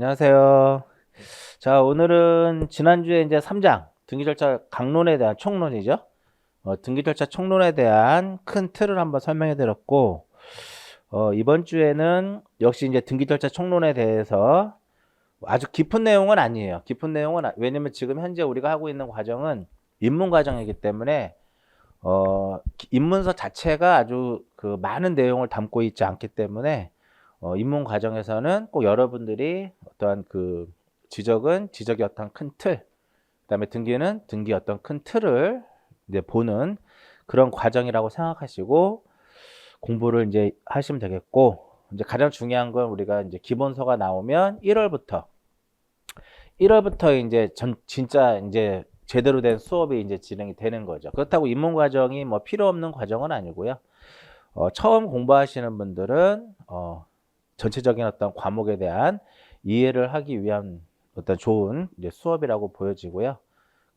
안녕하세요. 자, 오늘은 지난주에 이제 3장 등기 절차 강론에 대한 총론이죠. 등기 절차 총론에 대한 큰 틀을 한번 설명해 드렸고, 이번 주에는 역시 이제 등기 절차 총론에 대해서 아주 깊은 내용은 아니에요. 깊은 내용은, 왜냐면 지금 현재 우리가 하고 있는 과정은 입문 과정이기 때문에, 입문서 자체가 아주 그 많은 내용을 담고 있지 않기 때문에, 입문 과정에서는 꼭 여러분들이 어떠한 그 지적의 어떤 큰 틀, 그다음에 등기는 등기 어떤 큰 틀을 이제 보는 그런 과정이라고 생각하시고 공부를 이제 하시면 되겠고, 이제 가장 중요한 건 우리가 이제 기본서가 나오면 1월부터 이제 진짜 이제 제대로 된 수업이 이제 진행이 되는 거죠. 그렇다고 입문 과정이 뭐 필요 없는 과정은 아니고요. 처음 공부하시는 분들은 전체적인 어떤 과목에 대한 이해를 하기 위한 어떤 좋은 이제 수업이라고 보여지고요.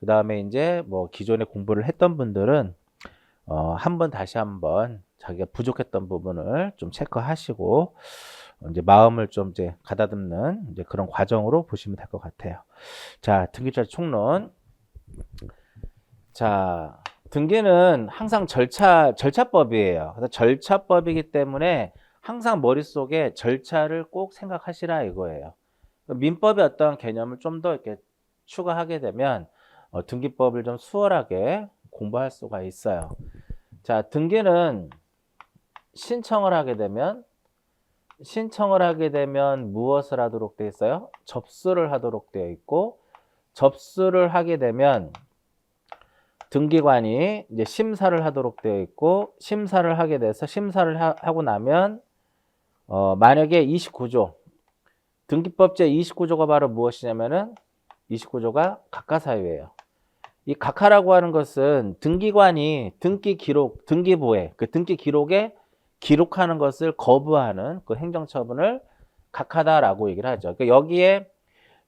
그 다음에 이제 뭐 기존에 공부를 했던 분들은 다시 한번 자기가 부족했던 부분을 좀 체크하시고 이제 마음을 좀 이제 가다듬는 이제 그런 과정으로 보시면 될 것 같아요. 자, 등기절 총론. 자, 등기는 항상 절차법이에요. 그래서 절차법이기 때문에 항상 머릿속에 절차를 꼭 생각하시라 이거예요. 민법의 어떤 개념을 좀 더 이렇게 추가하게 되면 등기법을 좀 수월하게 공부할 수가 있어요. 자, 등기는 신청을 하게 되면 무엇을 하도록 되어 있어요? 접수를 하도록 되어 있고, 접수를 하게 되면 등기관이 이제 심사를 하도록 되어 있고, 심사를 하게 돼서 심사를 하고 나면 만약에 29조 등기법 제 29조가 바로 무엇이냐면은 29조가 각하사유예요. 이 각하라고 하는 것은 등기관이 등기 기록, 등기부에 그 등기 기록에 기록하는 것을 거부하는 그 행정처분을 각하다라고 얘기를 하죠. 그러니까 여기에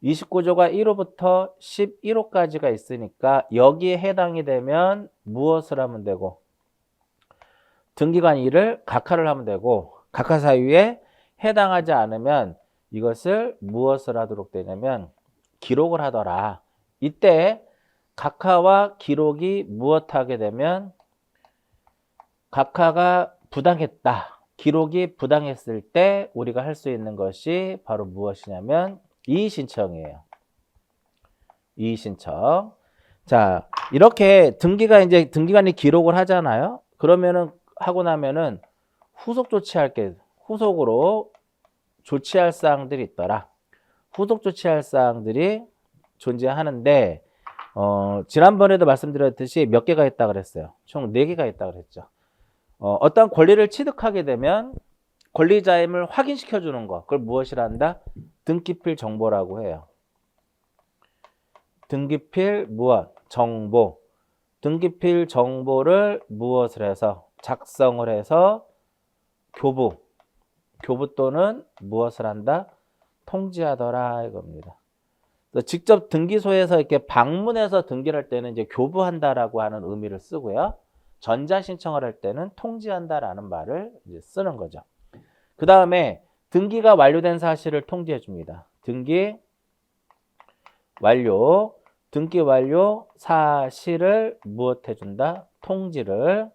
29조가 1호부터 11호까지가 있으니까 여기에 해당이 되면 무엇을 하면 되고, 등기관 이를 각하를 하면 되고, 각하 사유에 해당하지 않으면 이것을 무엇을 하도록 되냐면 기록을 하더라. 이때 각하와 기록이 무엇하게 되면 각하가 부당했다, 기록이 부당했을 때 우리가 할 수 있는 것이 바로 무엇이냐면 이의신청이에요. 이의신청. 자, 이렇게 등기관이 기록을 하잖아요. 그러면은 하고 나면은 후속으로 조치할 사항들이 있더라. 후속 조치할 사항들이 존재하는데, 지난번에도 말씀드렸듯이 몇 개가 있다 그랬어요. 총 4개가 있다 그랬죠. 어떤 권리를 취득하게 되면 권리자임을 확인시켜 주는 거, 그걸 무엇이라 한다? 등기필 정보라고 해요. 등기필 무엇? 정보. 등기필 정보를 무엇을 해서? 작성을 해서 교부 또는 무엇을 한다? 통지하더라 이겁니다. 직접 등기소에서 이렇게 방문해서 등기를 할 때는 이제 교부한다라고 하는 의미를 쓰고요. 전자신청을 할 때는 통지한다라는 말을 이제 쓰는 거죠. 그 다음에 등기가 완료된 사실을 통지해 줍니다. 등기 완료 사실을 무엇 해준다? 통지를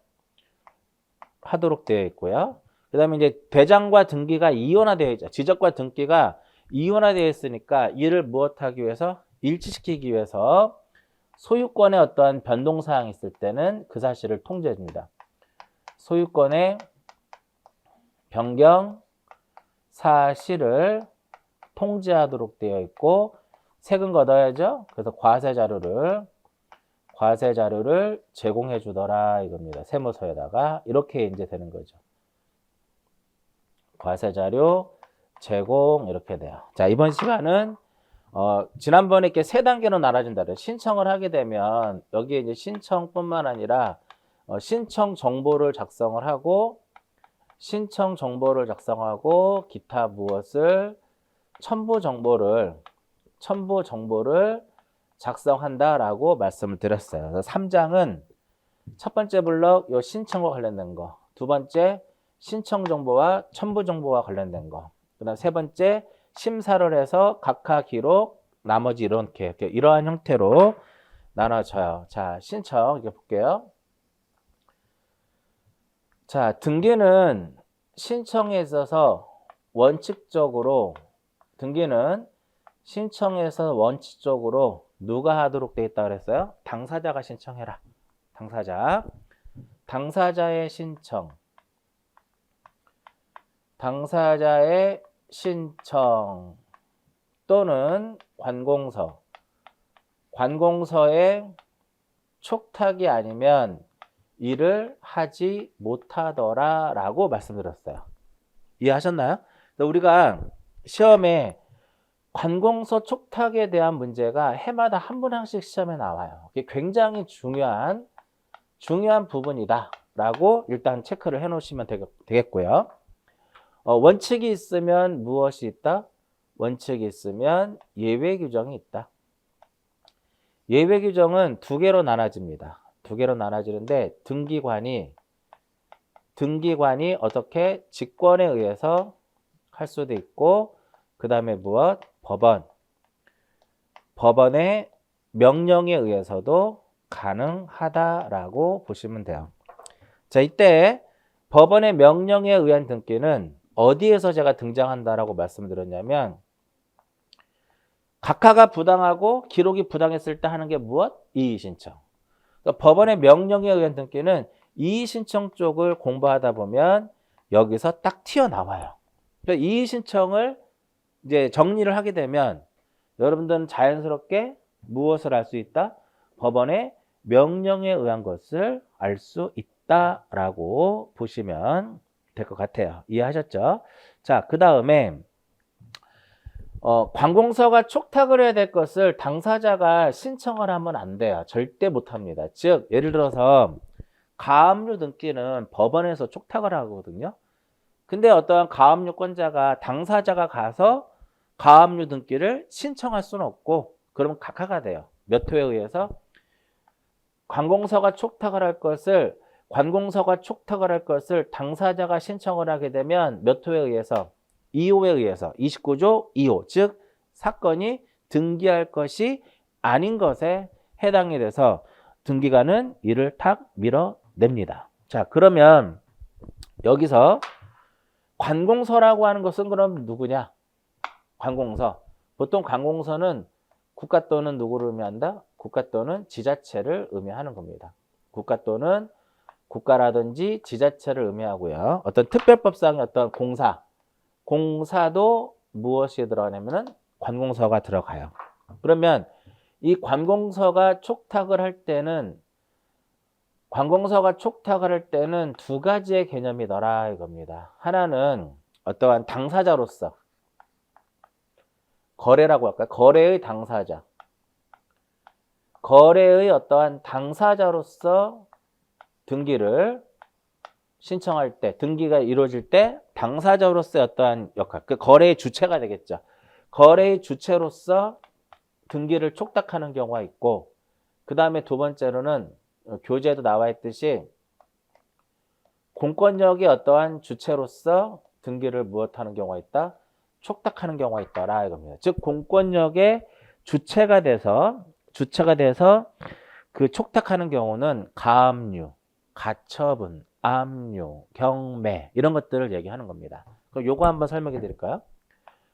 하도록 되어 있고요. 그 다음에 이제 대장과 등기가 이원화되어 있죠. 지적과 등기가 이원화되어 있으니까 이를 무엇하기 위해서? 일치시키기 위해서 소유권의 어떠한 변동사항이 있을 때는 그 사실을 통지해 줍니다. 소유권의 변경 사실을 통지하도록 되어 있고, 세금 걷어야죠. 그래서 과세 자료를 제공해 주더라 이겁니다. 세무서에다가 이렇게 이제 되는 거죠. 과세 자료 제공 이렇게 돼요. 자, 이번 시간은 지난번에 이렇게 3단계로 나눠진다 그래요. 신청을 하게 되면 여기에 이제 신청뿐만 아니라 신청 정보를 작성을 하고 기타 무엇을 첨부 정보를 작성한다라고 말씀을 드렸어요. 그래서 3장은 첫 번째 블록 요 신청과 관련된 거, 두 번째 신청 정보와 첨부 정보와 관련된 거, 그다음 세 번째 심사를 해서 각하 기록, 나머지 이렇게 이러한 형태로 나눠져요. 자, 신청 이렇게 볼게요. 자, 등기는 신청에 있어서 원칙적으로 등기는 신청에서 원칙적으로 누가 하도록 돼 있다 그랬어요? 당사자가 신청해라. 당사자의 신청. 당사자의 신청 또는 관공서의 촉탁이 아니면 일을 하지 못하더라 라고 말씀드렸어요. 이해하셨나요? 우리가 시험에 관공서 촉탁에 대한 문제가 해마다 한 문항씩 시험에 나와요. 이게 굉장히 중요한 부분이다 라고 일단 체크를 해 놓으시면 되겠고요. 원칙이 있으면 무엇이 있다? 원칙이 있으면 예외 규정이 있다. 예외 규정은 두 개로 나눠집니다. 두 개로 나눠지는데 등기관이 어떻게 직권에 의해서 할 수도 있고 그 다음에 무엇? 법원의 명령에 의해서도 가능하다라고 보시면 돼요. 자, 이때 법원의 명령에 의한 등기는 어디에서 제가 등장한다라고 말씀드렸냐면 각하가 부당하고 기록이 부당했을 때 하는 게 무엇? 이의신청. 그러니까 법원의 명령에 의한 등기는 이의신청 쪽을 공부하다 보면 여기서 딱 튀어나와요. 그러니까 이의신청을 이제 정리를 하게 되면 여러분들은 자연스럽게 무엇을 알 수 있다? 법원의 명령에 의한 것을 알 수 있다라고 보시면 될 것 같아요. 이해하셨죠? 자, 그 다음에 관공서가 촉탁을 해야 될 것을 당사자가 신청을 하면 안 돼요. 절대 못 합니다. 즉, 예를 들어서 가압류 등기는 법원에서 촉탁을 하거든요. 근데 어떠한 가압류권자가 당사자가 가서 가압류 등기를 신청할 수는 없고 그러면 각하가 돼요. 몇 호에 의해서? 관공서가 촉탁을 할 것을 당사자가 신청을 하게 되면 몇 호에 의해서? 2호에 의해서 29조 2호 즉 사건이 등기할 것이 아닌 것에 해당이 돼서 등기관은 이를 탁 밀어냅니다. 자, 그러면 여기서 관공서라고 하는 것은 그럼 누구냐? 관공서. 보통 관공서는 국가 또는 누구를 의미한다? 국가 또는 지자체를 의미하는 겁니다. 국가 또는 국가라든지 지자체를 의미하고요. 어떤 특별법상의 어떤 공사도 무엇이 들어가냐면은 관공서가 들어가요. 그러면 이 관공서가 촉탁을 할 때는 두 가지의 개념이더라 이겁니다. 하나는 어떠한 당사자로서 거래라고 할까요? 거래의 당사자. 거래의 어떠한 당사자로서 등기를 신청할 때, 등기가 이루어질 때 당사자로서의 어떠한 역할, 그 거래의 주체가 되겠죠. 거래의 주체로서 등기를 촉탁하는 경우가 있고, 그 다음에 두 번째로는 교재에도 나와 있듯이 공권력의 어떠한 주체로서 등기를 무엇하는 경우가 있다? 촉탁하는 경우가 있더라 이겁니다. 즉 공권력의 주체가 돼서 그 촉탁하는 경우는 가압류, 가처분, 압류, 경매 이런 것들을 얘기하는 겁니다. 그럼 요거 한번 설명해 드릴까요?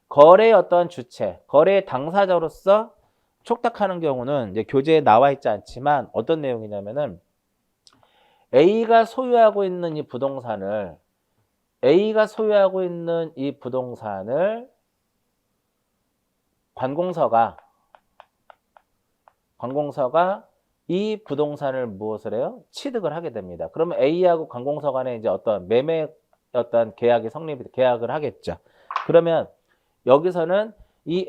거래의 어떤 주체, 거래의 당사자로서 촉탁하는 경우는 이제 교재에 나와 있지 않지만 어떤 내용이냐면은 A가 소유하고 있는 이 부동산을 관공서가 이 부동산을 무엇을 해요? 취득을 하게 됩니다. 그러면 A하고 관공서 간에 이제 어떤 매매 어떤 계약을 하겠죠. 그러면 여기서는 이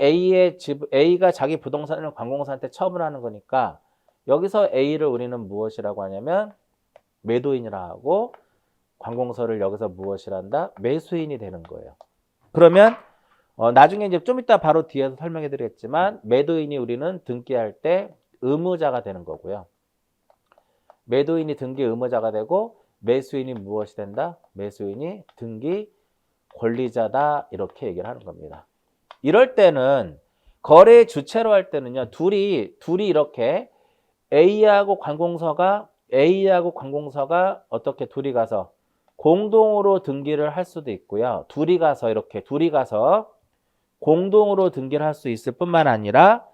A가 자기 부동산을 관공서한테 처분하는 거니까 여기서 A를 우리는 무엇이라고 하냐면 매도인이라 하고 관공서를 여기서 무엇이라 한다? 매수인이 되는 거예요. 그러면 나중에 이제 좀 이따 바로 뒤에서 설명해 드리겠지만 매도인이 우리는 등기할 때 의무자가 되는 거고요. 매도인이 등기 의무자가 되고 매수인이 무엇이 된다? 매수인이 등기 권리자다 이렇게 얘기를 하는 겁니다. 이럴 때는 거래 주체로 할 때는요. 둘이 이렇게 A하고 관공서가 어떻게 둘이 가서 공동으로 등기를 할 수도 있고요. 둘이 가서 공동으로 등기를 할 수 있을 뿐만 아니라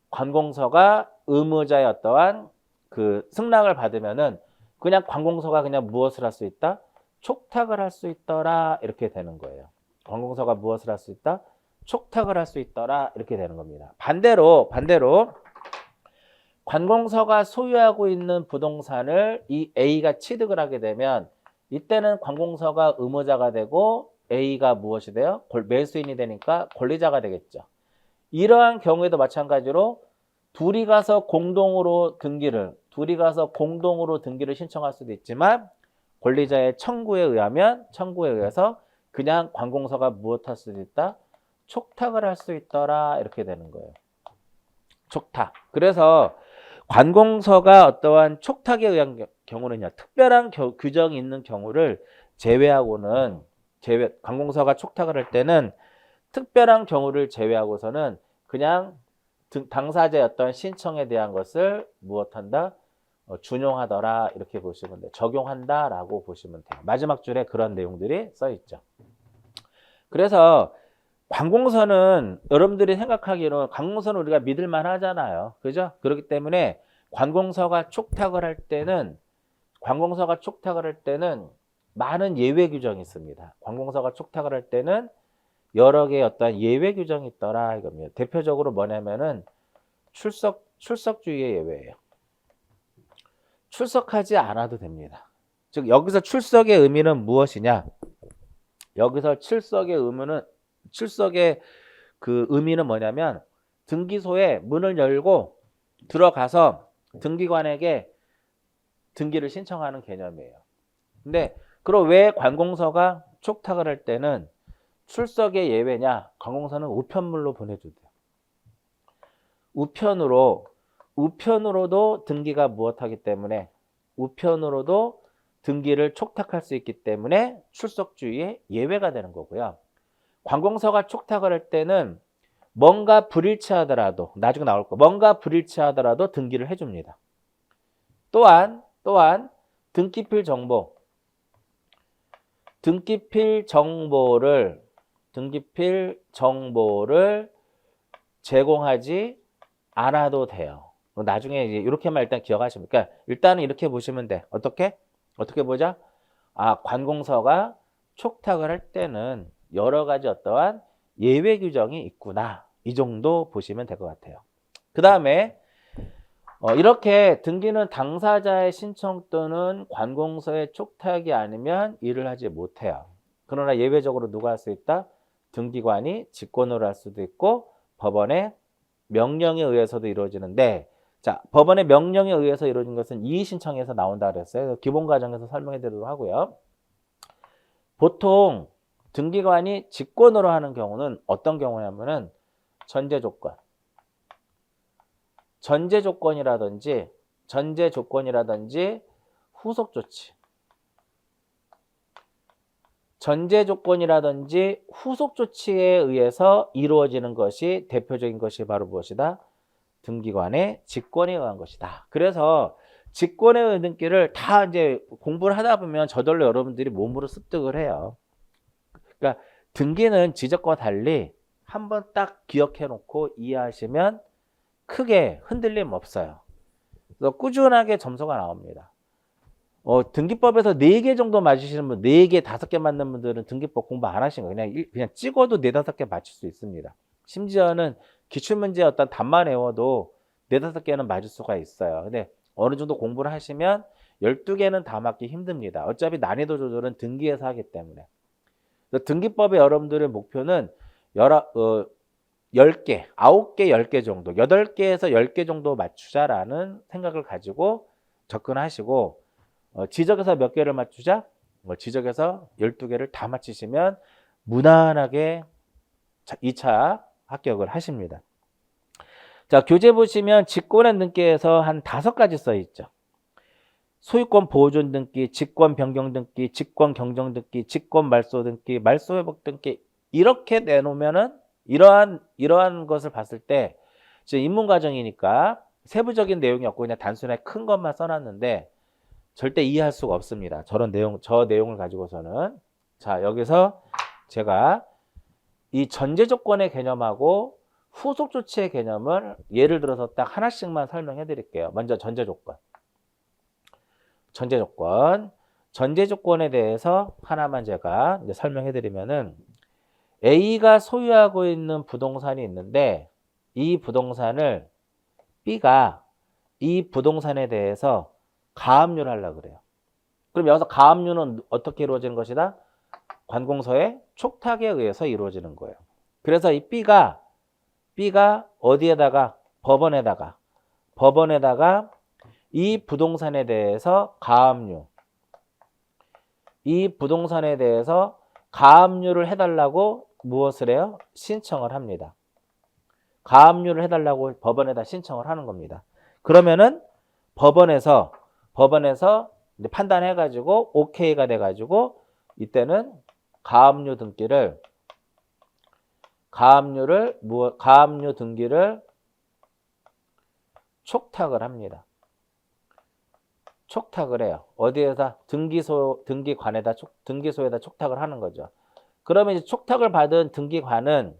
관공서가 의무자의 어떠한 그 승낙을 받으면은 그냥 관공서가 그냥 무엇을 할 수 있다? 촉탁을 할 수 있더라. 이렇게 되는 거예요. 관공서가 무엇을 할 수 있다? 촉탁을 할 수 있더라. 이렇게 되는 겁니다. 반대로 관공서가 소유하고 있는 부동산을 이 A가 취득을 하게 되면 이때는 관공서가 의무자가 되고 A가 무엇이 돼요? 매수인이 되니까 권리자가 되겠죠. 이러한 경우에도 마찬가지로 둘이 가서 공동으로 등기를 신청할 수도 있지만 권리자의 청구에 의해서 그냥 관공서가 무엇할 수도 있다? 촉탁을 할 수 있더라. 이렇게 되는 거예요. 촉탁. 그래서 관공서가 어떠한 촉탁에 의한 경우는요. 특별한 규정이 있는 경우를 관공서가 촉탁을 할 때는 특별한 경우를 제외하고서는 그냥 당사자의 어떤 신청에 대한 것을 무엇한다? 준용하더라. 이렇게 보시면 돼요. 적용한다라고 보시면 돼요. 마지막 줄에 그런 내용들이 써 있죠. 그래서 관공서는 여러분들이 생각하기로는 관공서는 우리가 믿을만 하잖아요. 그죠? 그렇기 때문에 관공서가 촉탁을 할 때는 많은 예외 규정이 있습니다. 관공서가 촉탁을 할 때는 여러 개의 어떤 예외 규정이 있더라 이겁니다. 대표적으로 뭐냐면은 출석주의의 예외예요. 출석하지 않아도 됩니다. 즉 여기서 출석의 의미는 무엇이냐? 여기서 출석의 그 의미는 뭐냐면 등기소에 문을 열고 들어가서 등기관에게 등기를 신청하는 개념이에요. 근데 그럼 왜 관공서가 촉탁을 할 때는 출석의 예외냐? 관공서는 우편물로 보내줘야 돼요. 우편으로도 등기가 무엇하기 때문에 우편으로도 등기를 촉탁할 수 있기 때문에 출석주의의 예외가 되는 거고요. 관공서가 촉탁을 할 때는 뭔가 불일치하더라도 나중에 나올 거 뭔가 불일치하더라도 등기를 해줍니다. 또한 등기필 정보를 제공하지 않아도 돼요. 나중에 이제 이렇게만 일단 기억하시면, 그러니까 일단은 이렇게 보시면 돼. 어떻게 보자? 관공서가 촉탁을 할 때는 여러 가지 어떠한 예외 규정이 있구나. 이 정도 보시면 될 것 같아요. 그 다음에 이렇게 등기는 당사자의 신청 또는 관공서의 촉탁이 아니면 일을 하지 못해요. 그러나 예외적으로 누가 할 수 있다? 등기관이 직권으로 할 수도 있고 법원의 명령에 의해서도 이루어지는데, 자, 법원의 명령에 의해서 이루어진 것은 이의신청에서 나온다 그랬어요. 기본 과정에서 설명해 드리도록 하고요. 보통 등기관이 직권으로 하는 경우는 어떤 경우냐면은 전제 조건이라든지 후속 조치. 전제 조건이라든지 후속 조치에 의해서 이루어지는 것이 대표적인 것이 바로 무엇이다? 등기관의 직권에 의한 것이다. 그래서 직권에 의한 등기를 다 이제 공부를 하다 보면 저절로 여러분들이 몸으로 습득을 해요. 그러니까 등기는 지적과 달리 한번 딱 기억해 놓고 이해하시면 크게 흔들림 없어요. 그래서 꾸준하게 점수가 나옵니다. 등기법에서 4개 정도 맞으시는 분, 4개, 5개 맞는 분들은 등기법 공부 안 하신 거예요. 그냥 찍어도 4, 5개 맞출 수 있습니다. 심지어는 기출문제 어떤 답만 외워도 4, 5개는 맞을 수가 있어요. 근데 어느 정도 공부를 하시면 12개는 다 맞기 힘듭니다. 어차피 난이도 조절은 등기에서 하기 때문에. 등기법의 여러분들의 목표는 10개, 9개, 10개 정도, 8개에서 10개 정도 맞추자라는 생각을 가지고 접근하시고, 지적에서 몇 개를 맞추자? 지적에서 12개를 다 맞히시면 무난하게 2차 합격을 하십니다. 자, 교재 보시면 직권의 등기에서 한 5가지 써 있죠. 소유권 보존 등기, 직권 변경 등기, 직권 경정 등기, 직권 말소 등기, 말소 회복 등기 이렇게 내놓으면은 이러한 것을 봤을 때 지금 인문 과정이니까 세부적인 내용이 없고 그냥 단순하게 큰 것만 써놨는데 절대 이해할 수가 없습니다. 저 내용을 가지고서는. 자, 여기서 제가 이 전제 조건의 개념하고 후속 조치의 개념을 예를 들어서 딱 하나씩만 설명해 드릴게요. 먼저 전제 조건. 전제 조건. 전제 조건에 대해서 하나만 제가 이제 설명해 드리면은 A가 소유하고 있는 부동산이 있는데 이 부동산을 B가 이 부동산에 대해서 가압류를 하려고 그래요. 그럼 여기서 가압류는 어떻게 이루어지는 것이다? 관공서의 촉탁에 의해서 이루어지는 거예요. 그래서 이 B가 어디에다가 법원에다가 이 부동산에 대해서 가압류, 이 부동산에 대해서 가압류를 해달라고 무엇을 해요? 신청을 합니다. 가압류를 해달라고 법원에다 신청을 하는 겁니다. 그러면은 법원에서 이제 판단해가지고 오케이가 돼가지고 이때는 가압류 등기를 촉탁을 합니다. 촉탁을 해요. 어디에다? 등기소에다 촉탁을 하는 거죠. 그러면 이제 촉탁을 받은 등기관은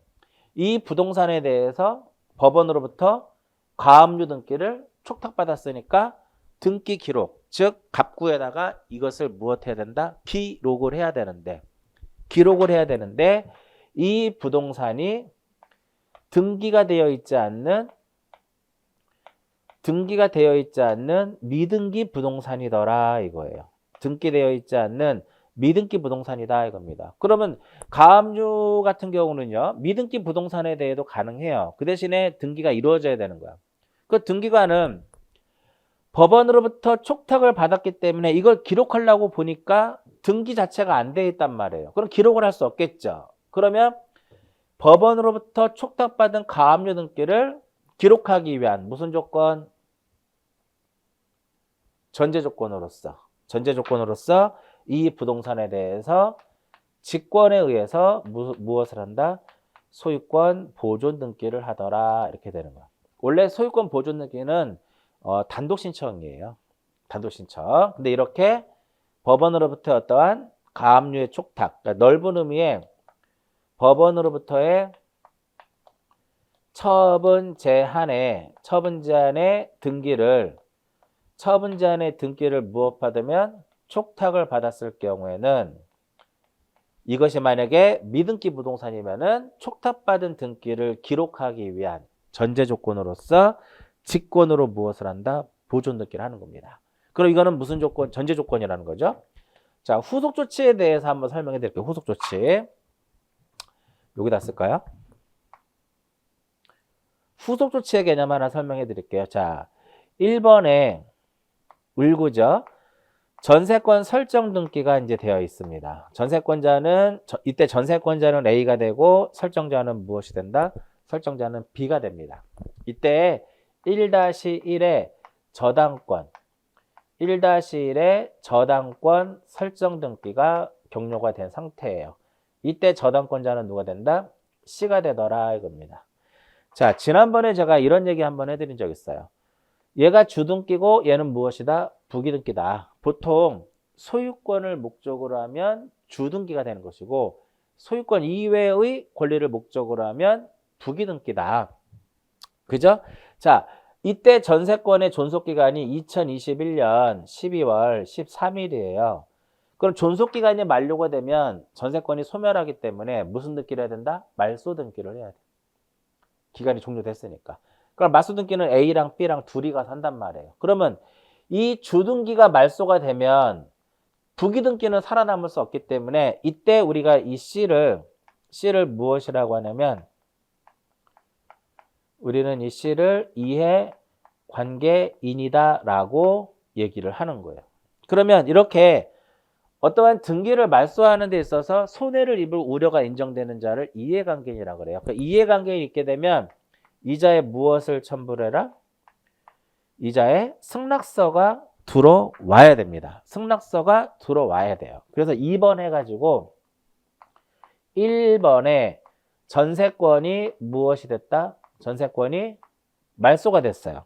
이 부동산에 대해서 법원으로부터 가압류 등기를 촉탁받았으니까 등기 기록, 즉 갑구에다가 이것을 무엇해야 된다? 기록을 해야 되는데 이 부동산이 등기가 되어 있지 않는 미등기 부동산이더라 이거예요. 등기되어 있지 않는 미등기 부동산이다 이겁니다. 그러면 가압류 같은 경우는요. 미등기 부동산에 대해도 가능해요. 그 대신에 등기가 이루어져야 되는 거야. 그 등기관은 법원으로부터 촉탁을 받았기 때문에 이걸 기록하려고 보니까 등기 자체가 안 돼 있단 말이에요. 그럼 기록을 할 수 없겠죠. 그러면 법원으로부터 촉탁받은 가압류 등기를 기록하기 위한 무슨 조건? 전제 조건으로서 이 부동산에 대해서 직권에 의해서 무엇을 한다? 소유권 보존 등기를 하더라 이렇게 되는 거야. 원래 소유권 보존 등기는 단독 신청이에요. 단독 신청. 근데 이렇게 법원으로부터 어떠한 가압류의 촉탁, 그러니까 넓은 의미의 법원으로부터의 처분 제한의 등기를 무엇받으면 촉탁을 받았을 경우에는 이것이 만약에 미등기 부동산이면은 촉탁받은 등기를 기록하기 위한 전제 조건으로서 직권으로 무엇을 한다? 보존 등기를 하는 겁니다. 그럼 이거는 무슨 조건? 전제 조건이라는 거죠. 자, 후속 조치에 대해서 한번 설명해 드릴게요. 후속 조치. 여기다 쓸까요? 후속 조치의 개념 하나 설명해 드릴게요. 자, 1번에 을구죠. 전세권 설정 등기가 이제 되어 있습니다. 이때 전세권자는 A가 되고 설정자는 무엇이 된다? 설정자는 B가 됩니다. 이때 1-1의 저당권 설정 등기가 격려가 된 상태예요. 이때 저당권자는 누가 된다? C가 되더라 이겁니다. 자, 지난번에 제가 이런 얘기 한번 해드린 적 있어요. 얘가 주등기고 얘는 무엇이다? 부기등기다. 보통 소유권을 목적으로 하면 주등기가 되는 것이고 소유권 이외의 권리를 목적으로 하면 부기등기다. 그죠? 자, 이때 전세권의 존속기간이 2021년 12월 13일이에요. 그럼 존속기간이 만료가 되면 전세권이 소멸하기 때문에 무슨 등기를 해야 된다? 말소 등기를 해야 돼. 기간이 종료됐으니까. 그럼 말소 등기는 A랑 B랑 둘이 가서 한단 말이에요. 그러면 이 주등기가 말소가 되면 부기등기는 살아남을 수 없기 때문에 이때 우리가 이 C를 무엇이라고 하냐면 우리는 이 C를 이해관계인이다 라고 얘기를 하는 거예요. 그러면 이렇게 어떠한 등기를 말소하는 데 있어서 손해를 입을 우려가 인정되는 자를 이해관계인이라고 그래요. 그 이해관계인이 있게 되면 이자에 무엇을 첨부를 해라? 이자에 승낙서가 들어와야 됩니다. 승낙서가 들어와야 돼요. 그래서 2번 해가지고 1번에 전세권이 무엇이 됐다? 전세권이 말소가 됐어요.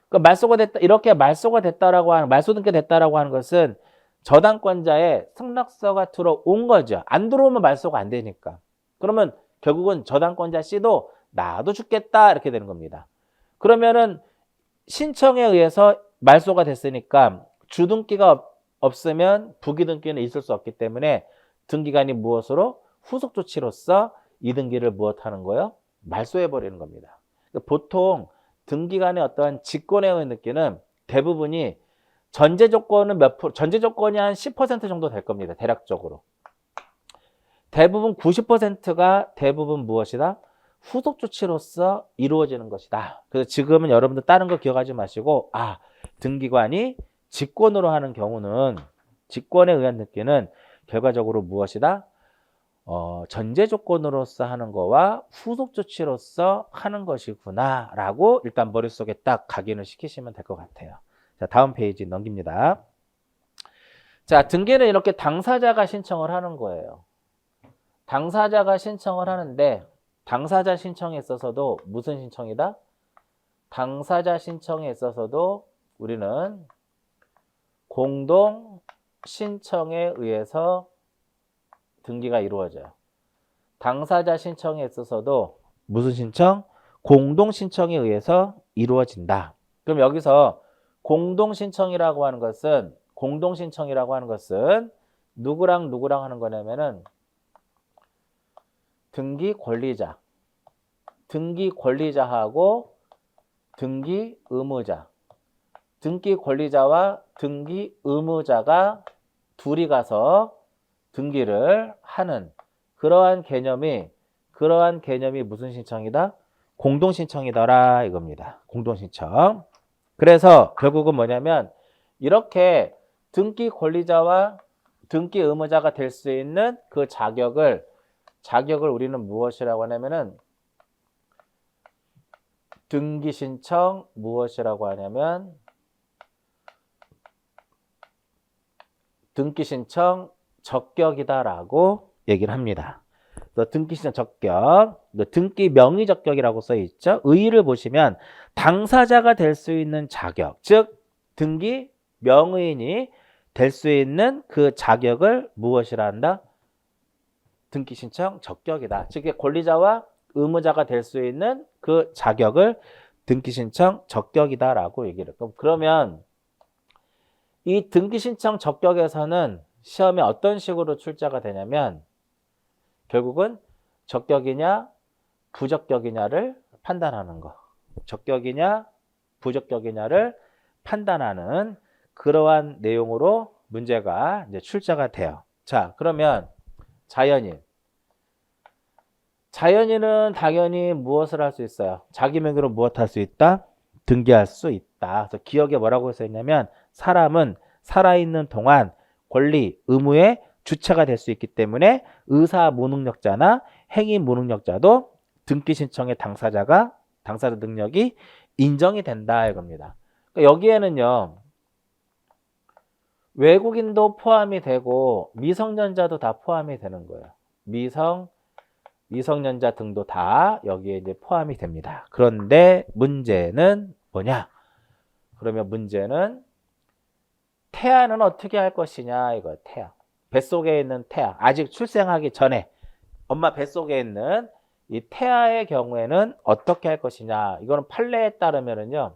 그 말소가 됐다, 이렇게 말소가 됐다라고 하는, 말소 등기됐다라고 하는 것은 저당권자의 승낙서가 들어온 거죠. 안 들어오면 말소가 안 되니까. 그러면 결국은 저당권자 C도 나도 죽겠다 이렇게 되는 겁니다. 그러면은 신청에 의해서 말소가 됐으니까 주등기가 없으면 부기등기는 있을 수 없기 때문에 등기관이 무엇으로? 후속 조치로서 이 등기를 무엇하는 거예요? 말소해버리는 겁니다. 보통 등기관의 어떠한 직권에 의한 느끼는 대부분이 전제 조건은 전제 조건이 한 10% 정도 될 겁니다. 대략적으로. 대부분 90%가 대부분 무엇이다? 후속 조치로서 이루어지는 것이다. 그래서 지금은 여러분들 다른 거 기억하지 마시고, 등기관이 직권으로 하는 경우는, 직권에 의한 느끼는 결과적으로 무엇이다? 전제 조건으로서 하는 거와 후속 조치로서 하는 것이구나 라고 일단 머릿속에 딱 각인을 시키시면 될 것 같아요. 자, 다음 페이지 넘깁니다. 자, 등기는 이렇게 당사자가 신청을 하는 거예요. 당사자가 신청을 하는데 당사자 신청에 있어서도 무슨 신청이다? 당사자 신청에 있어서도 우리는 공동 신청에 의해서 등기가 이루어져요. 당사자 신청에 있어서도 무슨 신청? 공동 신청에 의해서 이루어진다. 그럼 여기서 공동 신청이라고 하는 것은 누구랑 누구랑 하는 거냐면은 등기 권리자하고 등기 의무자. 등기 권리자와 등기 의무자가 둘이 가서 등기를 하는 그러한 개념이 무슨 신청이다? 공동 신청이더라 이겁니다. 공동 신청. 그래서 결국은 뭐냐면 이렇게 등기 권리자와 등기 의무자가 될 수 있는 그 자격을 우리는 무엇이라고 하냐면은 등기 신청 무엇이라고 하냐면 등기 신청 적격이다라고 얘기를 합니다. 등기 신청 적격, 등기 명의 적격이라고 써 있죠. 의의를 보시면 당사자가 될 수 있는 자격, 즉 등기 명의인이 될 수 있는 그 자격을 무엇이라 한다? 등기 신청 적격이다. 즉 권리자와 의무자가 될 수 있는 그 자격을 등기 신청 적격이다라고 얘기를 해요. 그러면 이 등기 신청 적격에서는 시험에 어떤 식으로 출제가 되냐면 결국은 적격이냐 부적격이냐를 판단하는 거. 적격이냐 부적격이냐를 판단하는 그러한 내용으로 문제가 이제 출제가 돼요. 자, 그러면 자연인은 당연히 무엇을 할 수 있어요? 자기 명의로 무엇 할 수 있다? 등기할 수 있다. 그래서 기억에 뭐라고 써 있냐면 사람은 살아있는 동안 권리, 의무의 주체가 될 수 있기 때문에 의사 무능력자나 행위 무능력자도 등기 신청의 당사자 능력이 인정이 된다 이겁니다. 그러니까 여기에는요. 외국인도 포함이 되고 미성년자도 다 포함이 되는 거예요. 미성년자 등도 다 여기에 이제 포함이 됩니다. 그런데 문제는 뭐냐? 그러면 문제는 태아는 어떻게 할 것이냐 이거 태아. 뱃속에 있는 태아. 아직 출생하기 전에 엄마 뱃속에 있는 이 태아의 경우에는 어떻게 할 것이냐. 이거는 판례에 따르면은요.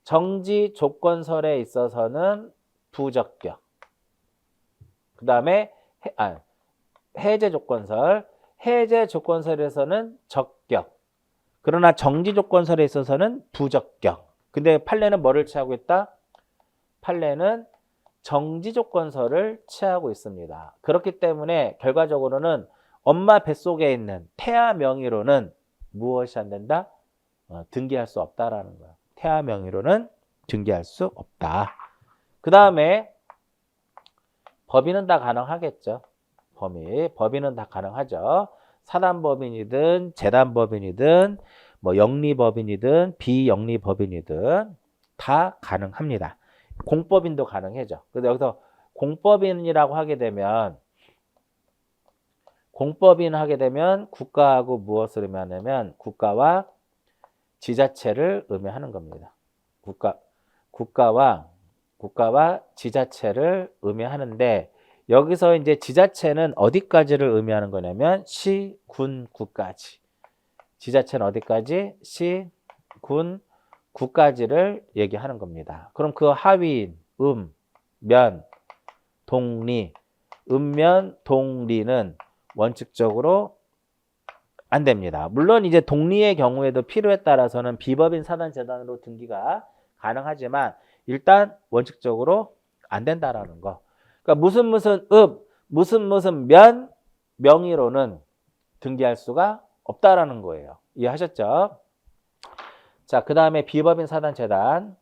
정지 조건설에 있어서는 부적격. 그 다음에 해제 조건설에서는 적격. 그러나 정지 조건설에 있어서는 부적격. 근데 판례는 뭐를 취하고 있다? 판례는 정지 조건설을 취하고 있습니다. 그렇기 때문에 결과적으로는 엄마 뱃속에 있는 태아 명의로는 무엇이 안 된다? 등기할 수 없다라는 거야. 태아 명의로는 등기할 수 없다. 그 다음에 법인은 다 가능하겠죠. 법인은 다 가능하죠. 사단법인이든 재단법인이든 뭐 영리법인이든 비영리법인이든 다 가능합니다. 공법인도 가능해져. 그래서 여기서 공법인이라고 하게 되면 공법인 하게 되면 국가하고 무엇을 의미하냐면 국가와 지자체를 의미하는 겁니다. 국가와 지자체를 의미하는데 여기서 이제 지자체는 어디까지를 의미하는 거냐면 시, 군, 구까지. 지자체는 어디까지? 시, 군, 구까지를 얘기하는 겁니다. 그럼 그 하위인 면, 동리, 면, 동리는 원칙적으로 안 됩니다. 물론 이제 동리의 경우에도 필요에 따라서는 비법인 사단재단으로 등기가 가능하지만 일단 원칙적으로 안 된다라는 거. 그러니까 무슨 면 명의로는 등기할 수가 없다라는 거예요. 이해하셨죠? 자, 그 다음에 비법인 사단재단.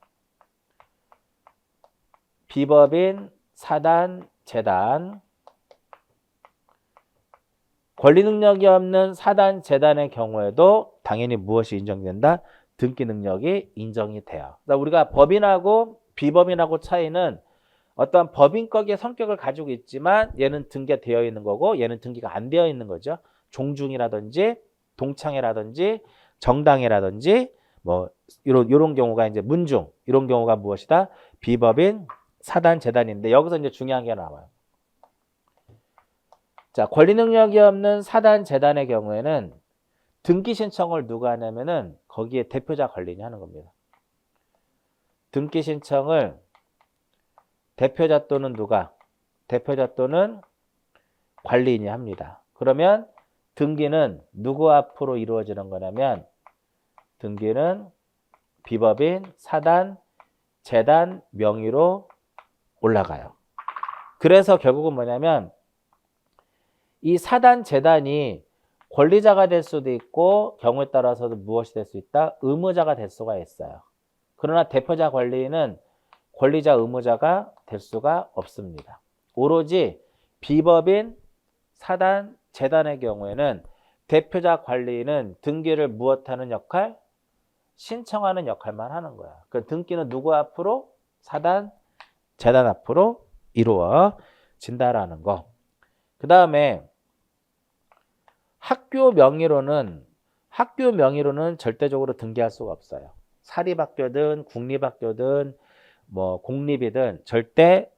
비법인 사단재단. 권리 능력이 없는 사단재단의 경우에도 당연히 무엇이 인정된다? 등기 능력이 인정이 돼요. 그러니까 우리가 법인하고 비법인하고 차이는 어떠한 법인격의 성격을 가지고 있지만 얘는 등기가 되어 있는 거고 얘는 등기가 안 되어 있는 거죠. 종중이라든지 동창회라든지 정당회라든지 뭐 이런 경우가 이제 문중 이런 경우가 무엇이다? 비법인 사단재단인데 여기서 이제 중요한 게 나와요. 자, 권리 능력이 없는 사단재단의 경우에는 등기 신청을 누가 하냐면은 거기에 대표자 관리인이 하는 겁니다. 등기 신청을 대표자 또는 누가? 대표자 또는 관리인이 합니다. 그러면 등기는 누구 앞으로 이루어지는 거냐면 등기는 비법인 사단 재단 명의로 올라가요. 그래서 결국은 뭐냐면 이 사단 재단이 권리자가 될 수도 있고 경우에 따라서도 무엇이 될 수 있다? 의무자가 될 수가 있어요. 그러나 대표자 관리인은 권리자 의무자가 될 수가 없습니다. 오로지 비법인 사단 재단의 경우에는 대표자 관리인은 등기를 무엇하는 역할? 신청하는 역할만 하는 거야. 그 등기는 누구 앞으로? 사단 재단 앞으로 이루어진다라는 거. 그 다음에 학교 명의로는 절대적으로 등기할 수가 없어요. 사립학교든 국립학교든 뭐 공립이든 절대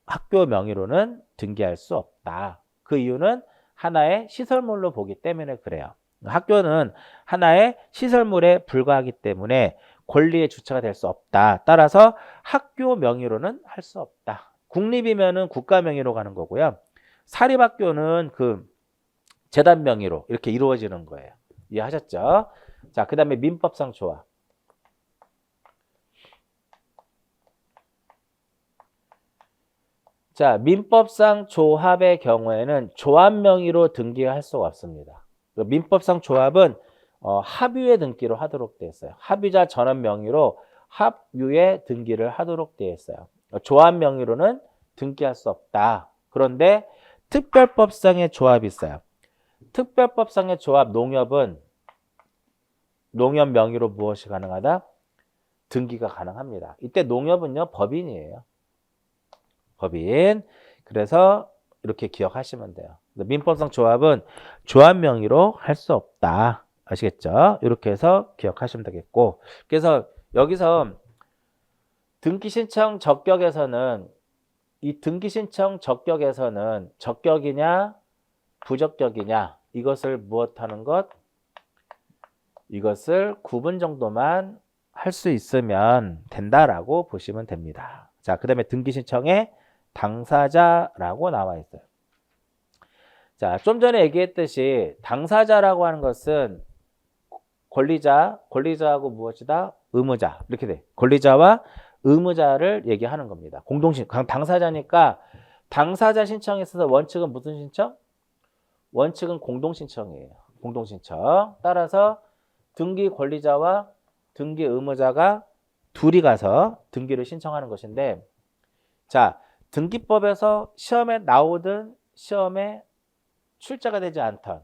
학교 명의로는 등기할 수 없다. 그 이유는 하나의 시설물로 보기 때문에 그래요. 학교는 하나의 시설물에 불과하기 때문에 권리의 주체가 될 수 없다. 따라서 학교 명의로는 할 수 없다. 국립이면은 국가 명의로 가는 거고요. 사립학교는 그 재단 명의로 이렇게 이루어지는 거예요. 이해하셨죠? 자, 그 다음에 민법상 조합. 자, 민법상 조합의 경우에는 조합 명의로 등기할 수가 없습니다. 민법상 조합은 합유의 등기로 하도록 되어 있어요. 합유자 전원 명의로 합유의 등기를 하도록 되어 있어요. 조합 명의로는 등기할 수 없다. 그런데 특별법상의 조합이 있어요. 특별법상의 조합 농협은 농협 명의로 무엇이 가능하다? 등기가 가능합니다. 이때 농협은요 법인이에요. 법인. 그래서 이렇게 기억하시면 돼요. 민법상 조합은 조합 명의로 할 수 없다. 아시겠죠? 이렇게 해서 기억하시면 되겠고. 그래서 여기서 등기 신청 적격에서는 이 등기 신청 적격에서는 적격이냐 부적격이냐 이것을 무엇하는 것? 이것을 구분 정도만 할 수 있으면 된다라고 보시면 됩니다. 자, 그 다음에 등기 신청의 당사자라고 나와 있어요. 자, 좀 전에 얘기했듯이 당사자라고 하는 것은 권리자하고 무엇이다? 의무자. 이렇게 돼. 권리자와 의무자를 얘기하는 겁니다. 당사자니까 당사자 신청에 있어서 원칙은 무슨 신청? 원칙은 공동신청이에요. 공동신청. 따라서 등기 권리자와 등기 의무자가 둘이 가서 등기를 신청하는 것인데, 자, 등기법에서 시험에 나오든 시험에 출제가 되지 않던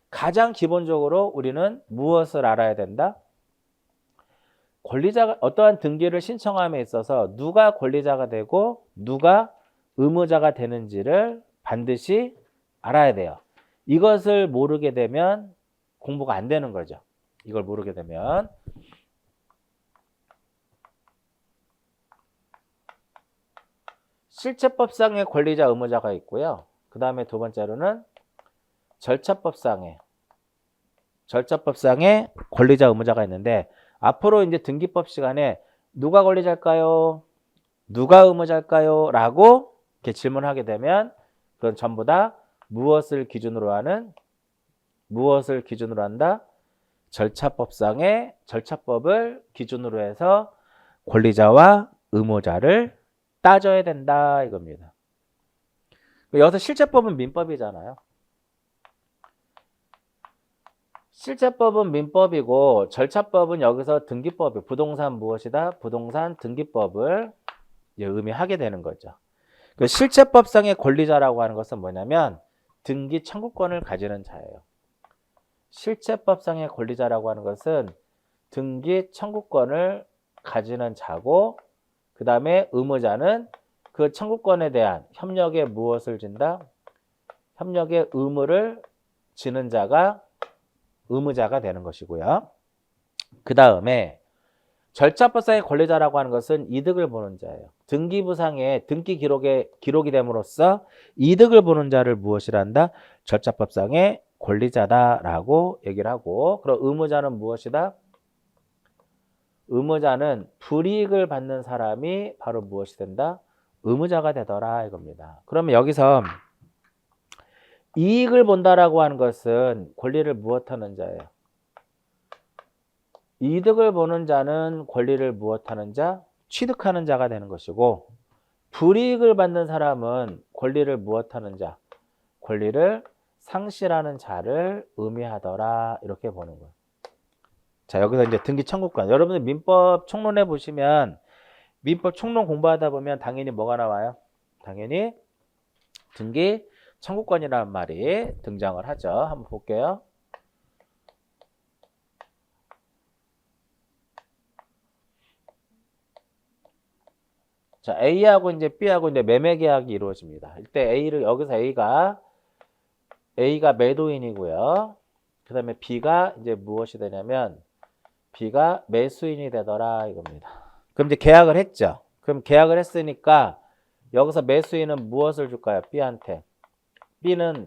가장 기본적으로 우리는 무엇을 알아야 된다? 권리자가 어떠한 등기를 신청함에 있어서 누가 권리자가 되고 누가 의무자가 되는지를 반드시 알아야 돼요. 이것을 모르게 되면 공부가 안 되는 거죠. 이걸 모르게 되면. 실체법상의 권리자 의무자가 있고요. 그 다음에 두 번째로는 절차법상의 권리자 의무자가 있는데, 앞으로 이제 등기법 시간에 누가 권리자일까요? 누가 의무자일까요? 라고 이렇게 질문하게 되면 그건 전부 다 무엇을 기준으로 한다? 절차법을 기준으로 해서 권리자와 의무자를 따져야 된다 이겁니다. 여기서 실체법은 민법이잖아요. 실체법은 민법이고 절차법은 여기서 등기법이 부동산 무엇이다? 부동산 등기법을 의미하게 되는 거죠. 그 실체법상의 권리자라고 하는 것은 뭐냐면 등기 청구권을 가지는 자예요. 실체법상의 권리자라고 하는 것은 등기 청구권을 가지는 자고, 그 다음에 의무자는 그 청구권에 대한 협력에 무엇을 진다? 협력의 의무를 지는 자가 의무자가 되는 것이고요. 그 다음에 절차법상의 권리자라고 하는 것은 이득을 보는 자예요. 등기부상에 등기 기록이 됨으로써 이득을 보는 자를 무엇이라 한다? 절차법상의 권리자다라고 얘기를 하고, 그럼 의무자는 무엇이다? 의무자는 불이익을 받는 사람이 바로 무엇이 된다? 의무자가 되더라 이겁니다. 그러면 여기서 이익을 본다라고 하는 것은 권리를 무엇하는 자예요? 이득을 보는 자는 권리를 무엇하는 자? 취득하는 자가 되는 것이고, 불이익을 받는 사람은 권리를 무엇하는 자? 권리를 상실하는 자를 의미하더라 이렇게 보는 거예요. 자, 여기서 이제 등기 청구권. 여러분들 민법 총론해 보시면, 민법 총론 공부하다 보면 당연히 뭐가 나와요? 당연히 등기 청구권이라는 말이 등장을 하죠. 한번 볼게요. 자, A하고 이제 B하고 이제 매매 계약이 이루어집니다. 이때 여기서 A가 매도인이고요. 그 다음에 B가 이제 무엇이 되냐면, B가 매수인이 되더라 이겁니다. 그럼 이제 계약을 했죠. 그럼 계약을 했으니까 여기서 매수인은 무엇을 줄까요? B한테.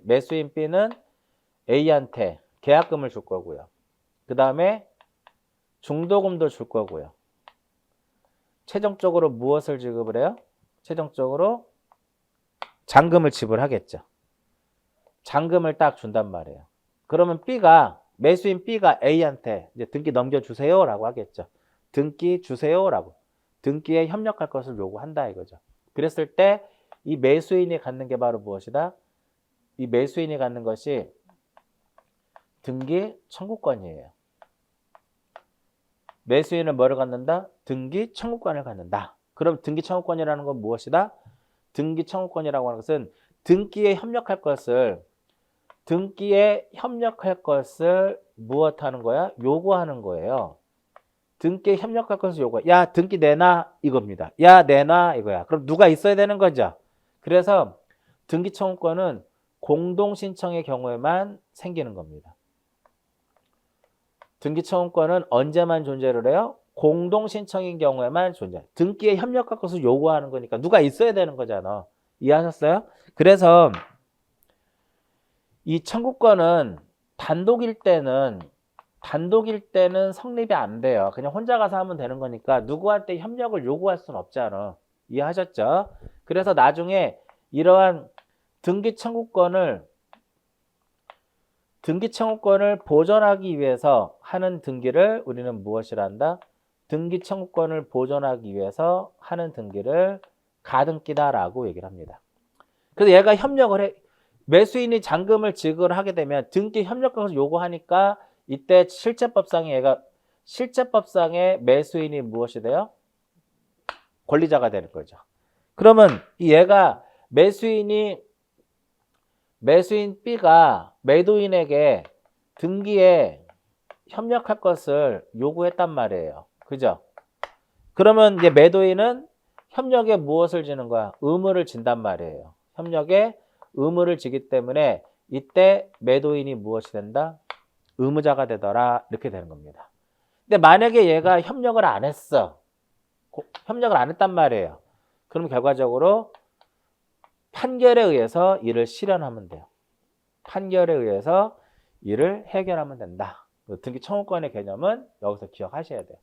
매수인 B는 A한테 계약금을 줄 거고요. 그 다음에 중도금도 줄 거고요. 최종적으로 무엇을 지급을 해요? 최종적으로 잔금을 지불하겠죠. 잔금을 딱 준단 말이에요. 그러면 매수인 B가 A한테 이제 등기 넘겨주세요 라고 하겠죠. 등기 주세요 라고. 등기에 협력할 것을 요구한다 이거죠. 그랬을 때 이 매수인이 갖는 게 바로 무엇이다? 이 매수인이 갖는 것이 등기 청구권이에요. 매수인은 뭐를 갖는다? 등기 청구권을 갖는다. 그럼 등기 청구권이라는 건 무엇이다? 등기 청구권이라고 하는 것은 등기에 협력할 것을 무엇하는 거야? 요구하는 거예요. 등기에 협력할 것을 요구해. 야, 등기 내놔 이겁니다. 야, 내놔 이거야. 그럼 누가 있어야 되는 거죠? 그래서 등기 청구권은 공동 신청의 경우에만 생기는 겁니다. 등기 청구권은 언제만 존재를 해요? 공동 신청인 경우에만 존재. 등기에 협력할 것을 요구하는 거니까 누가 있어야 되는 거잖아. 이해하셨어요? 그래서 이 청구권은 단독일 때는 성립이 안 돼요. 그냥 혼자 가서 하면 되는 거니까 누구한테 협력을 요구할 수는 없잖아. 이해하셨죠? 그래서 나중에 이러한 등기 청구권을 보존하기 위해서 하는 등기를 우리는 무엇이라 한다? 등기 청구권을 보존하기 위해서 하는 등기를 가등기다라고 얘기를 합니다. 그래서 얘가 협력을 해. 매수인이 잔금을 지급을 하게 되면 등기 협력을 요구하니까 이때 실체법상의 매수인이 무엇이 돼요? 권리자가 되는 거죠. 그러면 얘가 매수인 B가 매도인에게 등기에 협력할 것을 요구했단 말이에요. 그죠? 그러면 이제 매도인은 협력에 무엇을 지는 거야? 의무를 진단 말이에요. 협력에 의무를 지기 때문에 이때 매도인이 무엇이 된다? 의무자가 되더라. 이렇게 되는 겁니다. 근데 만약에 얘가 협력을 안 했어. 협력을 안 했단 말이에요. 그럼 결과적으로 판결에 의해서 이를 실현하면 돼요. 판결에 의해서 이를 해결하면 된다. 등기 청구권의 개념은 여기서 기억하셔야 돼요.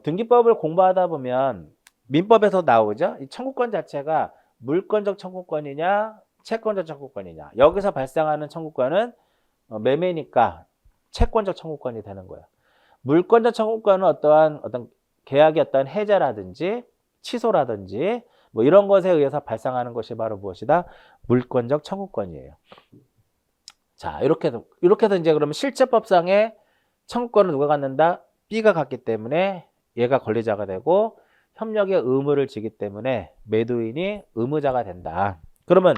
등기법을 공부하다 보면 민법에서 나오죠. 이 청구권 자체가 물권적 청구권이냐 채권적 청구권이냐. 여기서 발생하는 청구권은 매매니까 채권적 청구권이 되는 거예요. 물권적 청구권은 어떤 계약의 어떤 해제라든지 취소라든지 뭐 이런 것에 의해서 발생하는 것이 바로 무엇이다? 물권적 청구권이에요. 자, 이렇게 해서 이제 그러면 실제법상의 청구권을 누가 갖는다? B가 갖기 때문에 얘가 권리자가 되고 협력의 의무를 지기 때문에 매도인이 의무자가 된다. 그러면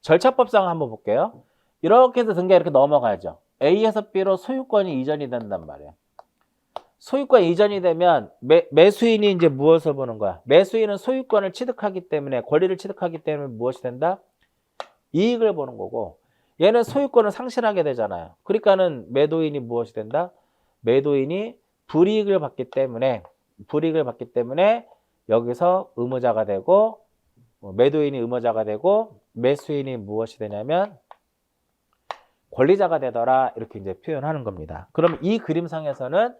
절차법상 한번 볼게요. 이렇게 해서 등기가 이렇게 넘어가죠. A에서 B로 소유권이 이전이 된단 말이에요. 소유권 이전이 되면 매수인이 이제 무엇을 보는 거야? 매수인은 소유권을 취득하기 때문에 권리를 취득하기 때문에 무엇이 된다? 이익을 보는 거고 얘는 소유권을 상실하게 되잖아요. 그러니까는 매도인이 무엇이 된다? 매도인이 불이익을 받기 때문에 여기서 의무자가 되고 매도인이 의무자가 되고 매수인이 무엇이 되냐면 권리자가 되더라. 이렇게 이제 표현하는 겁니다. 그럼 이 그림상에서는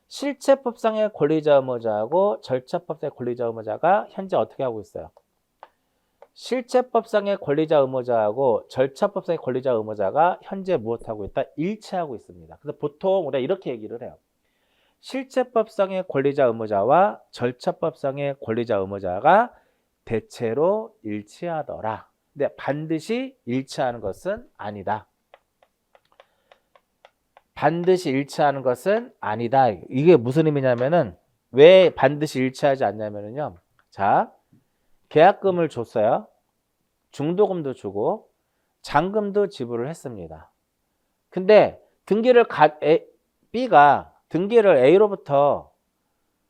실체법상의 권리자 의무자하고 절차법상의 권리자 의무자가 현재 어떻게 하고 있어요? 실체법상의 권리자 의무자하고 절차법상의 권리자 의무자가 현재 무엇하고 있다? 일치하고 있습니다. 그래서 보통 우리가 이렇게 얘기를 해요. 실체법상의 권리자 의무자와 절차법상의 권리자 의무자가 대체로 일치하더라. 근데 반드시 일치하는 것은 아니다. 반드시 일치하는 것은 아니다. 이게 무슨 의미냐면은 왜 반드시 일치하지 않냐면은요. 자, 계약금을 줬어요. 중도금도 주고 잔금도 지불을 했습니다. 근데 B가 등기를 A로부터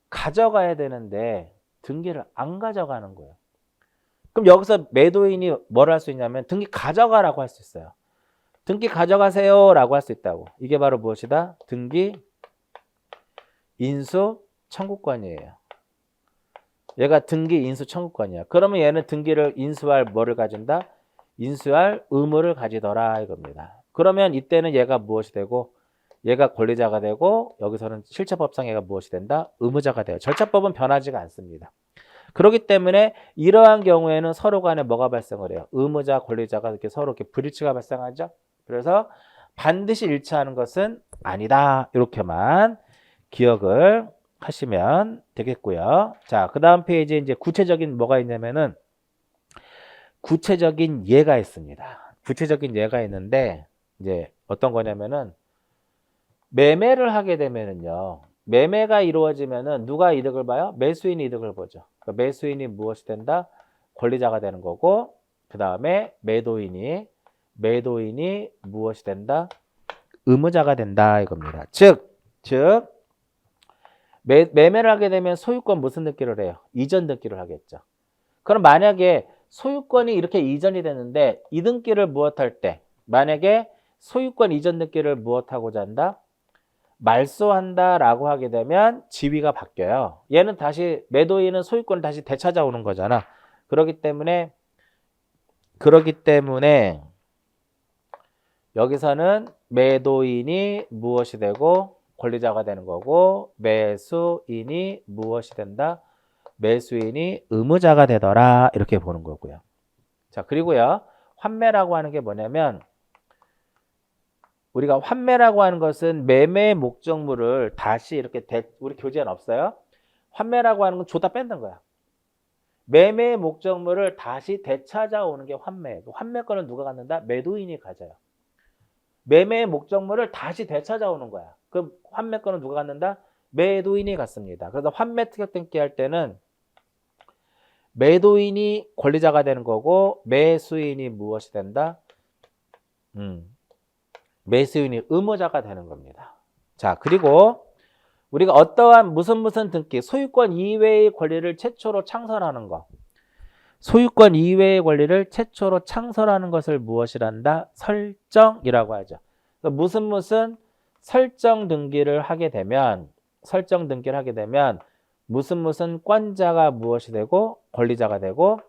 가져가야 되는데 등기를 안 가져가는 거예요. 그럼 여기서 매도인이 뭘 할 수 있냐면 등기 가져가라고 할 수 있어요. 등기 가져가세요 라고 할 수 있다고. 이게 바로 무엇이다? 등기 인수 청구권이에요. 얘가 등기 인수 청구권이야. 그러면 얘는 등기를 인수할 뭐를 가진다? 인수할 의무를 가지더라 이겁니다. 그러면 이때는 얘가 무엇이 되고 얘가 권리자가 되고 여기서는 실체법상 얘가 무엇이 된다? 의무자가 돼요. 절차법은 변하지가 않습니다. 그렇기 때문에 이러한 경우에는 서로 간에 뭐가 발생을 해요? 의무자, 권리자가 이렇게 서로 이렇게 불일치가 발생하죠. 그래서 반드시 일치하는 것은 아니다. 이렇게만 기억을 하시면 되겠고요. 자, 그 다음 페이지에 이제 구체적인 뭐가 있냐면은 구체적인 예가 있습니다. 구체적인 예가 있는데 이제 어떤 거냐면은 매매를 하게 되면은요. 매매가 이루어지면은 누가 이득을 봐요? 매수인이 이득을 보죠. 그러니까 매수인이 무엇이 된다? 권리자가 되는 거고 그 다음에 매도인이 무엇이 된다? 의무자가 된다 이겁니다. 즉 매매를 하게 되면 소유권 무슨 등기를 해요? 이전 등기를 하겠죠. 그럼 만약에 소유권이 이렇게 이전이 되는데 이 등기를 무엇할 때 만약에 소유권 이전 등기를 무엇하고자 한다? 말소한다라고 하게 되면 지위가 바뀌어요. 얘는 다시 매도인은 소유권을 다시 되찾아오는 거잖아. 그렇기 때문에 여기서는 매도인이 무엇이 되고 권리자가 되는 거고 매수인이 무엇이 된다? 매수인이 의무자가 되더라 이렇게 보는 거고요. 자, 그리고요. 환매라고 하는 게 뭐냐면 우리가 환매라고 하는 것은 매매 목적물을 다시 이렇게 우리 교재엔 없어요. 환매라고 하는 건 줬다 뺀는 거야. 매매 목적물을 다시 되찾아오는 게 환매. 환매권은 누가 갖는다? 매도인이 가져요. 매매 목적물을 다시 되찾아오는 거야. 그럼 환매권은 누가 갖는다? 매도인이 갖습니다. 그래서 환매 특약 등기 할 때는 매도인이 권리자가 되는 거고 매수인이 무엇이 된다? 매수인이 의무자가 되는 겁니다. 자, 그리고 우리가 어떠한 무슨 등기, 소유권 이외의 권리를 최초로 창설하는 거. 소유권 이외의 권리를 최초로 창설하는 것을 무엇이란다? 설정이라고 하죠. 그러니까 무슨 설정 등기를 하게 되면 무슨 권자가 무엇이 되고 권리자가 되고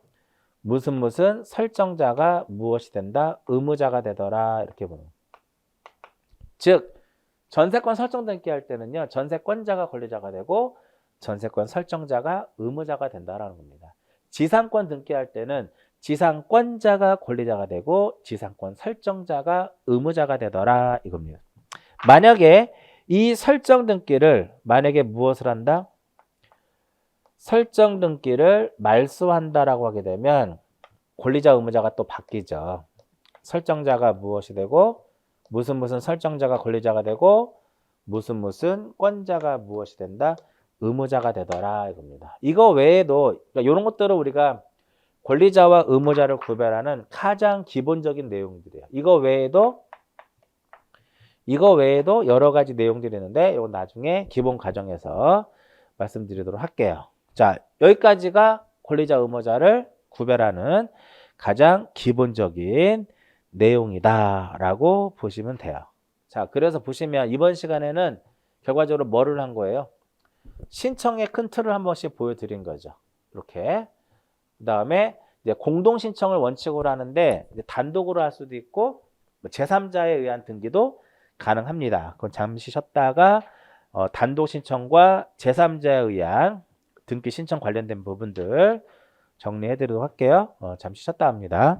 무슨 설정자가 무엇이 된다? 의무자가 되더라. 이렇게 보는. 즉 전세권 설정 등기할 때는요. 전세권자가 권리자가 되고 전세권 설정자가 의무자가 된다라는 겁니다. 지상권 등기할 때는 지상권자가 권리자가 되고 지상권 설정자가 의무자가 되더라 이겁니다. 만약에 이 설정 등기를 무엇을 한다? 설정 등기를 말소한다라고 하게 되면 권리자 의무자가 또 바뀌죠. 설정자가 무엇이 되고 무슨 설정자가 권리자가 되고 무슨 권자가 무엇이 된다? 의무자가 되더라 이겁니다. 이거 외에도 그러니까 이런 것들은 우리가 권리자와 의무자를 구별하는 가장 기본적인 내용들이에요. 이거 외에도 여러 가지 내용들이 있는데 이건 나중에 기본 과정에서 말씀드리도록 할게요. 자, 여기까지가 권리자 의무자를 구별하는 가장 기본적인 내용이다라고 보시면 돼요. 자, 그래서 보시면 이번 시간에는 결과적으로 뭐를 한 거예요? 신청의 큰 틀을 한 번씩 보여드린 거죠. 이렇게. 그 다음에 이제 공동 신청을 원칙으로 하는데 이제 단독으로 할 수도 있고 제3자에 의한 등기도 가능합니다. 그건 잠시 쉬었다가 단독 신청과 제3자에 의한 등기 신청 관련된 부분들 정리해 드리도록 할게요. 잠시 쉬었다 합니다.